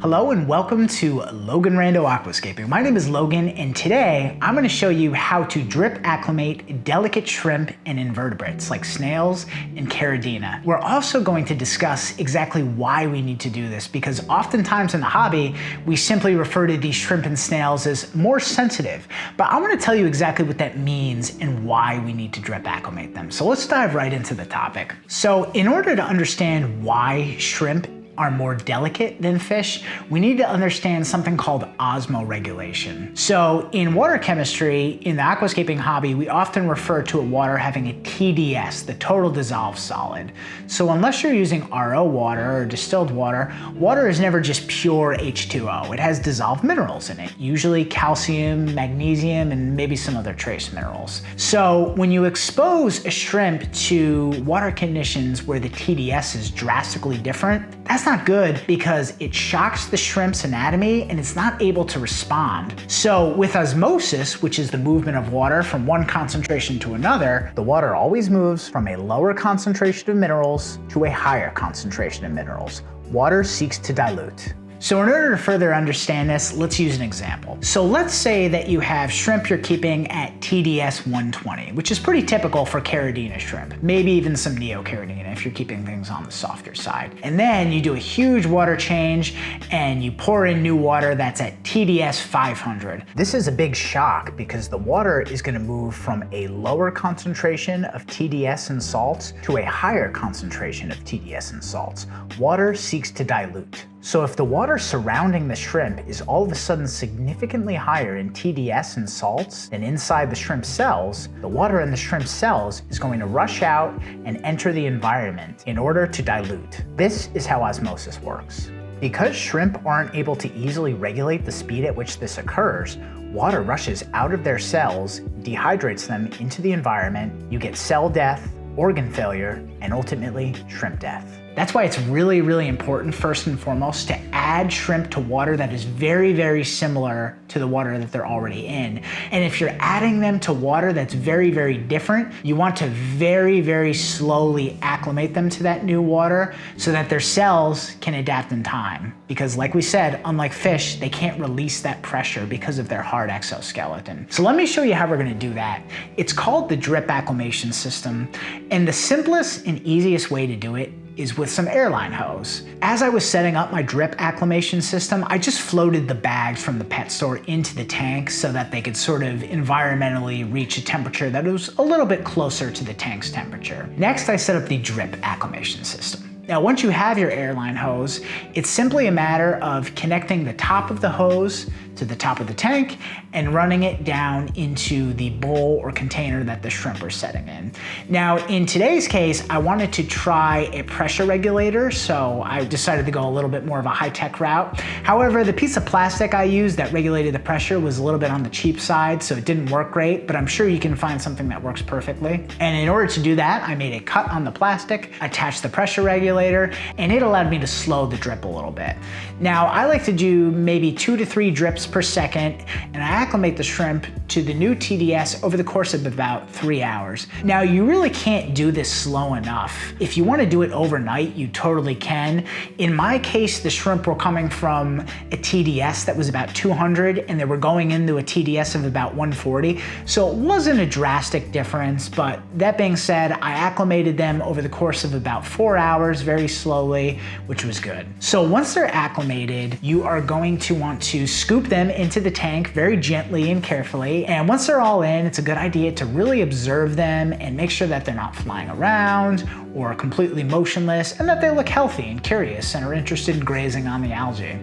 Hello and welcome to Logan Rando Aquascaping. My name is Logan and today I'm going to show you how to drip acclimate delicate shrimp and invertebrates like snails and Caridina. We're also going to discuss exactly why we need to do this because oftentimes in the hobby we simply refer to these shrimp and snails as more sensitive, but I want to tell you exactly what that means and why we need to drip acclimate them. So let's dive right into the topic. So in order to understand why shrimp are more delicate than fish, we need to understand something called osmoregulation. So in water chemistry, in the aquascaping hobby, we often refer to a water having a TDS, the total dissolved solid. So unless you're using RO water or distilled water, water is never just pure H2O. It has dissolved minerals in it, usually calcium, magnesium, and maybe some other trace minerals. So when you expose a shrimp to water conditions where the TDS is drastically different, that's not good because it shocks the shrimp's anatomy and it's not able to respond. So with osmosis, which is the movement of water from one concentration to another, the water always moves from a lower concentration of minerals to a higher concentration of minerals. Water seeks to dilute. So in order to further understand this, let's use an example. So let's say that you have shrimp you're keeping at TDS 120, which is pretty typical for Caridina shrimp, maybe even some Neocaridina if you're keeping things on the softer side. And then you do a huge water change and you pour in new water that's at TDS 500. This is a big shock because the water is going to move from a lower concentration of TDS and salts to a higher concentration of TDS and salts. Water seeks to dilute. So if the water surrounding the shrimp is all of a sudden significantly higher in TDS and salts than inside the shrimp cells, the water in the shrimp cells is going to rush out and enter the environment in order to dilute. This is how osmosis works. Because shrimp aren't able to easily regulate the speed at which this occurs, water rushes out of their cells, dehydrates them into the environment, you get cell death, organ failure, and ultimately shrimp death. That's why it's really, really important, first and foremost, to add shrimp to water that is very, very similar to the water that they're already in. And if you're adding them to water that's very, very different, you want to very, very slowly acclimate them to that new water so that their cells can adapt in time. Because like we said, unlike fish, they can't release that pressure because of their hard exoskeleton. So let me show you how we're gonna do that. It's called the drip acclimation system. And the simplest and easiest way to do it is with some Airline hose. As I was setting up my drip acclimation system, I just floated the bags from the pet store into the tank so that they could sort of environmentally reach a temperature that was a little bit closer to the tank's temperature. Next, I set up the drip acclimation system. Now, once you have your Airline hose, it's simply a matter of connecting the top of the hose to the top of the tank and running it down into the bowl or container that the shrimp are setting in. Now, in today's case, I wanted to try a pressure regulator, so I decided to go a little bit more of a high-tech route. However, the piece of plastic I used that regulated the pressure was a little bit on the cheap side, so it didn't work great, but I'm sure you can find something that works perfectly. And in order to do that, I made a cut on the plastic, attached the pressure regulator, and it allowed me to slow the drip a little bit. Now, I like to do maybe 2 to 3 drips per second, and I acclimate the shrimp to the new TDS over the course of about 3 hours. Now, you really can't do this slow enough. If you want to do it overnight, you totally can. In my case, the shrimp were coming from a TDS that was about 200, and they were going into a TDS of about 140, so it wasn't a drastic difference, but that being said, I acclimated them over the course of about 4 hours, very slowly, which was good. So once they're acclimated, you are going to want to scoop them into the tank very gently and carefully. And once they're all in, it's a good idea to really observe them and make sure that they're not flying around or completely motionless and that they look healthy and curious and are interested in grazing on the algae.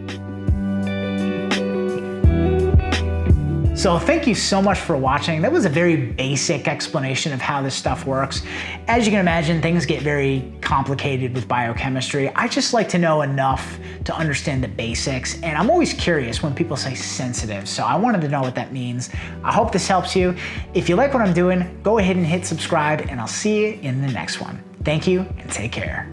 So thank you so much for watching. That was a very basic explanation of how this stuff works. As you can imagine, things get very complicated with biochemistry. I just like to know enough to understand the basics, and I'm always curious when people say sensitive, so I wanted to know what that means. I hope this helps you. If you like what I'm doing, go ahead and hit subscribe, and I'll see you in the next one. Thank you, and take care.